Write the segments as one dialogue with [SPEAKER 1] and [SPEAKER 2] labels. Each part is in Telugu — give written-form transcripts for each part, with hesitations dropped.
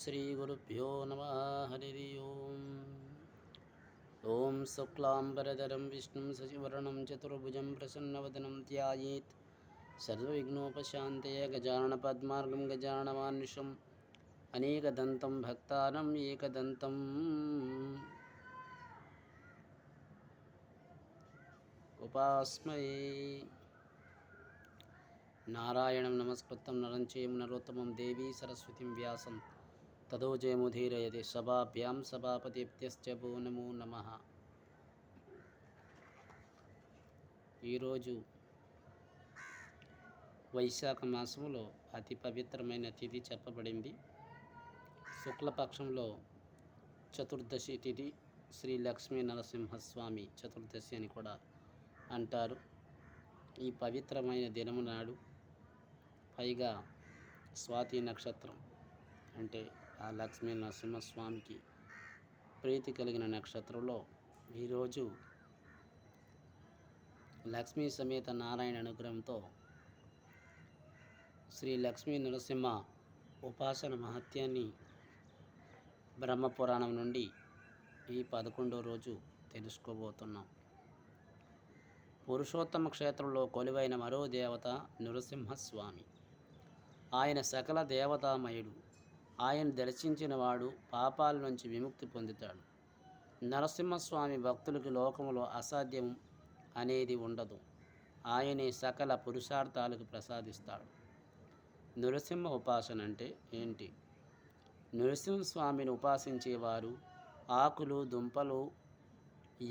[SPEAKER 1] श्रीगुरुभ्यो नमः। हरिः ओम्। ॐ शुक्लाम्बरधरं विष्णुं शशिवर्णं चतुर्भुजं प्रसन्नवदनं ध्यायेत् सर्वविघ्नोपशान्तये। गजाननपद्मार्गं गजाननमानुषम् अनेकदन्तं भक्तानाम् एकदन्तम् उपास्महे। नारायणं नमस्कृतं नरं चैव नरोत्तमं देवी सरस्वतीं व्यासं ततो जयमुदीरयते। सभाभ्यां सभापतिभ్యశ్చ నమో నమః. ఈరోజు వైశాఖ మాసంలో అతి పవిత్రమైన తిథి చెప్పబడింది. శుక్లపక్షంలో చతుర్దశి తిథి శ్రీ లక్ష్మీ నరసింహస్వామి చతుర్దశి అని కూడా అంటారు. ఈ పవిత్రమైన దినము నాడు పైగా స్వాతి నక్షత్రం అంటే ఆ లక్ష్మీ నరసింహస్వామికి ప్రీతి కలిగిన నక్షత్రంలో ఈరోజు లక్ష్మీ సమేత నారాయణ అనుగ్రహంతో శ్రీ లక్ష్మీ నరసింహ ఉపాసన మహత్యాన్ని బ్రహ్మపురాణం నుండి ఈ 11వ రోజు తెలుసుకోబోతున్నాం. పురుషోత్తమ క్షేత్రంలో కొలువైన మరో దేవత నరసింహస్వామి. ఆయన సకల దేవతామయుడు. ఆయన దర్శించిన వాడు పాపాల నుంచి విముక్తి పొందుతాడు. నరసింహస్వామి భక్తులకి లోకములో అసాధ్యం అనేది ఉండదు. ఆయనే సకల పురుషార్థాలకు ప్రసాదిస్తాడు. నరసింహ ఉపాసన అంటే ఏంటి? నరసింహస్వామిని ఉపాసించేవారు ఆకులు, దుంపలు,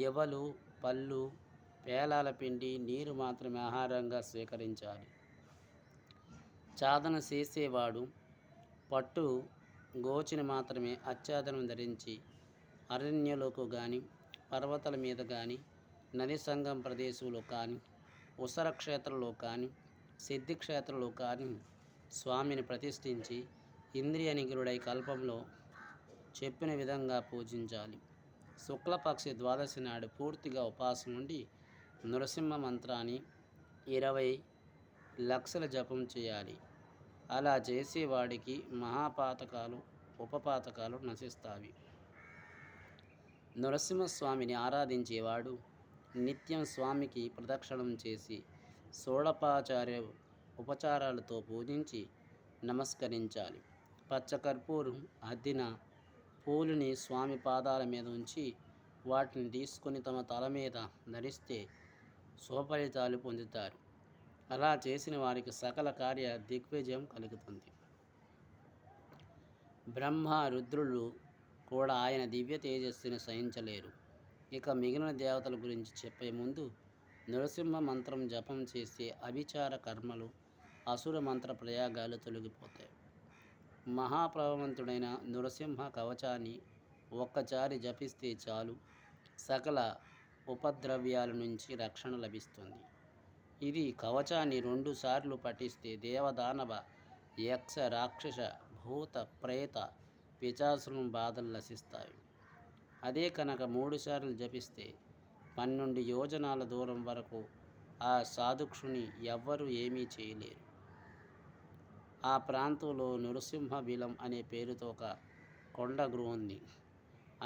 [SPEAKER 1] ఎవలు, పళ్ళు, పేలాల పిండి, నీరు మాత్రమే ఆహారంగా స్వీకరించాలి. చాదన చేసేవాడు పట్టు గోచిని మాత్రమే ఆచ్ఛాదనం ధరించి అరణ్యలోకి కానీ, పర్వతాల మీద కానీ, నది సంగం ప్రదేశంలో కానీ, ఉసర క్షేత్రంలో కానీ, సిద్ధి క్షేత్రంలో కానీ స్వామిని ప్రతిష్ఠించి ఇంద్రియ నిగ్రుడై కల్పంలో చెప్పిన విధంగా పూజించాలి. శుక్లపక్షి ద్వాదశి నాడు పూర్తిగా ఉపాసం నుండి నరసింహ మంత్రాన్ని 20 లక్షల జపం చేయాలి. అలా చేసేవాడికి మహాపాతకాలు, ఉపపాతకాలు నశిస్తాయి. నరసింహస్వామిని ఆరాధించేవాడు నిత్యం స్వామికి ప్రదక్షిణం చేసి షోడపాచార్య ఉపచారాలతో పూజించి నమస్కరించాలి. పచ్చకర్పూరం అద్దిన పూలుని స్వామి పాదాల మీద ఉంచి వాటిని తీసుకొని తమ తల మీద ధరిస్తే శుభఫలితాలు పొందుతారు. అలా చేసిన వారికి సకల కార్య దిగ్విజయం కలుగుతుంది. బ్రహ్మ, రుద్రులు కూడా ఆయన దివ్య తేజస్సుని సహించలేరు. ఇక మిగిలిన దేవతల గురించి చెప్పే ముందు నరసింహ మంత్రం జపం చేస్తే అభిచార కర్మలు, అసుర మంత్ర ప్రయాగాలు తొలగిపోతాయి. మహాప్రభావంతుడైన నరసింహ కవచాన్ని ఒక్కసారి జపిస్తే చాలు సకల ఉపద్రవ్యాల నుంచి రక్షణ లభిస్తుంది. ఇది కవచాన్ని 2 సార్లు పఠిస్తే దేవదానవ, యక్ష, రాక్షస, భూత, ప్రేత, పిశాచుల బాధలు నశిస్తాయి. అదే కనుక 3 సార్లు జపిస్తే 12 యోజనాల దూరం వరకు ఆ సాధుక్షుని ఎవ్వరూ ఏమీ చేయలేరు. ఆ ప్రాంతంలో నరసింహ బిలం అనే పేరుతో ఒక కొండ గుహ ఉంది.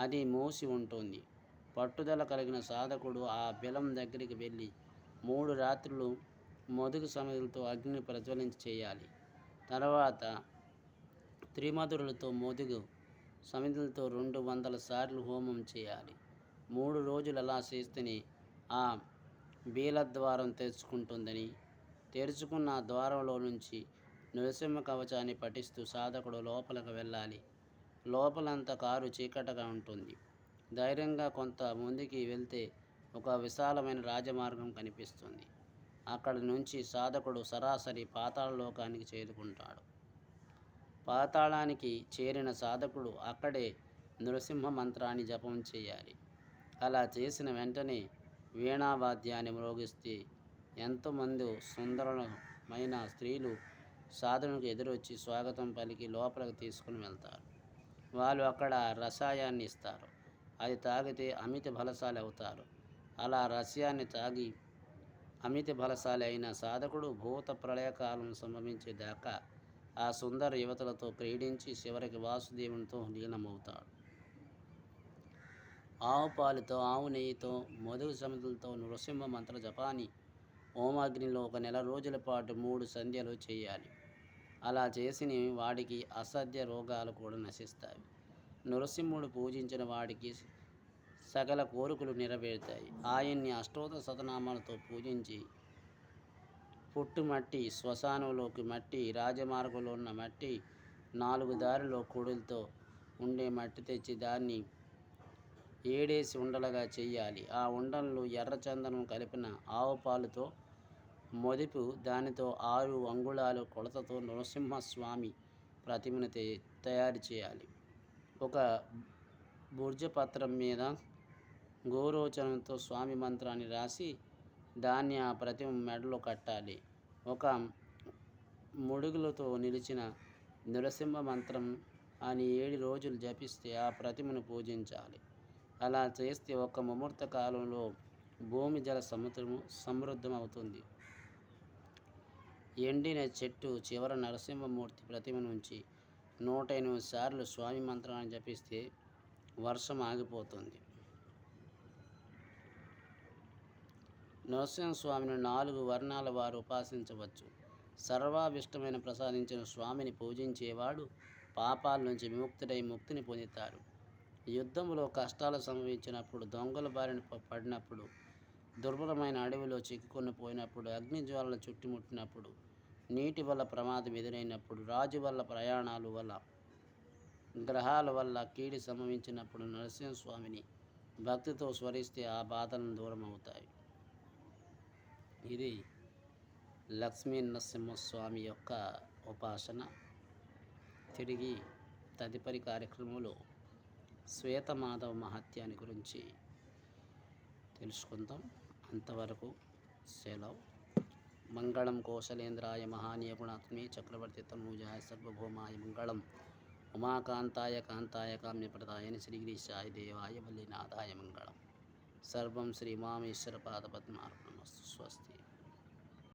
[SPEAKER 1] అది మూసి ఉంటుంది. పట్టుదల కలిగిన సాధకుడు ఆ బిలం దగ్గరికి వెళ్ళి 3 రాత్రులు మొదుగు సమిధులతో అగ్నిని ప్రజ్వలించి చేయాలి. తర్వాత త్రిమధురులతో మొదుగు సమిధులతో 200 సార్లు హోమం చేయాలి. 3 రోజులు అలా చేస్తేనే ఆ బీలద్వారం తెరుచుకుంటుందని, తెరుచుకున్న ఆ ద్వారంలో నుంచి నరసింహ కవచాన్ని పఠిస్తూ సాధకుడు లోపలికి వెళ్ళాలి. లోపలంతా కారు చీకటిగా ఉంటుంది. ధైర్యంగా కొంత ముందుకి వెళ్తే ఒక విశాలమైన రాజమార్గం కనిపిస్తుంది. అక్కడి నుంచి సాధకుడు సరాసరి పాతాళ లోకానికి చేరుకుంటాడు. పాతాళానికి చేరిన సాధకుడు అక్కడే నరసింహ మంత్రాన్ని జపం చేయాలి. అలా చేసిన వెంటనే వీణావాద్యాన్ని మ్రోగిస్తే ఎంతోమంది సుందరమైన స్త్రీలు సాధకునికి ఎదురొచ్చి స్వాగతం పలికి లోపలికి తీసుకుని వెళ్తారు. వాళ్ళు అక్కడ రసాయాన్ని ఇస్తారు. అది తాగితే అమిత బలశాలి అవుతారు. అలా రసాయాన్ని తాగి అమిత బలశాలి అయిన సాధకుడు భూత ప్రళయకాలం సంభవించేదాకా ఆ సుందర యువతులతో క్రీడించి చివరికి వాసుదేవునితో లీనమవుతాడు. ఆవు పాలుతో, ఆవు నెయ్యితో, మధు సమితులతో నృసింహ మంత్ర జపాన్ని హోమాగ్నిలో 1 నెల రోజుల పాటు 3 సంధ్యలు చేయాలి. అలా చేసిన వాడికి అసాధ్య రోగాలు కూడా నశిస్తాయి. నృసింహుడు పూజించిన వాడికి సకల కోరికలు నెరవేరుతాయి. ఆయన్ని అష్టోత్తర శతనామాలతో పూజించి పుట్టుమట్టి, శ్మశానంలోకి మట్టి, రాజమార్గంలో ఉన్న మట్టి, 4 దారిలో కొడులతో ఉండే మట్టి తెచ్చి దాన్ని 7 ఉండలుగా చెయ్యాలి. ఆ ఉండలను ఎర్రచందనం కలిపిన ఆవు పాలుతో మొదిపు దానితో 6 అంగుళాలు కొలతతో నరసింహస్వామి ప్రతిమను తయారు చేయాలి. ఒక భుజపత్రం మీద గోరోచనంతో స్వామి మంత్రాన్ని రాసి దాన్ని ఆ ప్రతిమ మెడలో కట్టాలి. ఒక ముడుగులతో నిలిచిన నరసింహ మంత్రం అని 7 రోజులు జపిస్తే ఆ ప్రతిమను పూజించాలి. అలా చేస్తే ఒక ముహూర్త కాలంలో భూమి జల సమృద్ధమవుతుంది. ఎండిన చెట్టు చివర నరసింహమూర్తి ప్రతిమ నుంచి 108 సార్లు స్వామి మంత్రాన్ని జపిస్తే వర్షం ఆగిపోతుంది. నరసింహస్వామిని 4 వర్ణాల వారు ఉపాసించవచ్చు. సర్వాభిష్టమైన ప్రసాదించిన స్వామిని పూజించేవాడు పాపాల నుంచి విముక్తుడై ముక్తిని పొందుతాడు. యుద్ధంలో కష్టాలు సంభవించినప్పుడు, దొంగల బారిన పడినప్పుడు, దుర్భరమైన అడవిలో చిక్కుకొని పోయినప్పుడు, అగ్నిజ్వాలలు చుట్టుముట్టినప్పుడు, నీటి వల్ల ప్రమాదం ఎదురైనప్పుడు, రాజు వల్ల ప్రయాణాల వల్ల, గ్రహాల వల్ల కీడు సంభవించినప్పుడు నరసింహస్వామిని భక్తితో స్మరిస్తే ఆ బాధలను దూరం అవుతాయి. ఇది లక్ష్మీ నరసింహస్వామి యొక్క ఉపాసన. తిరిగి తదుపరి కార్యక్రమంలో శ్వేతమాధవ మహత్యాన్ని గురించి తెలుసుకుందాం. అంతవరకు సెలవు. మంగళం కోశలేంద్రాయ మహానీయ గుణాత్మే చక్రవర్తి తనూజాయ సర్వభౌమాయ మంగళం. ఉమాకాంతాయ కాంతాయ కామ్యప్రదాయ శ్రీగిరీశాయ దేవాయ వల్లీనాథాయ మంగళం. సర్వం శ్రీ ఉమామేశ్వర పాదపద్మార్పణమస్తు. స్వస్తి.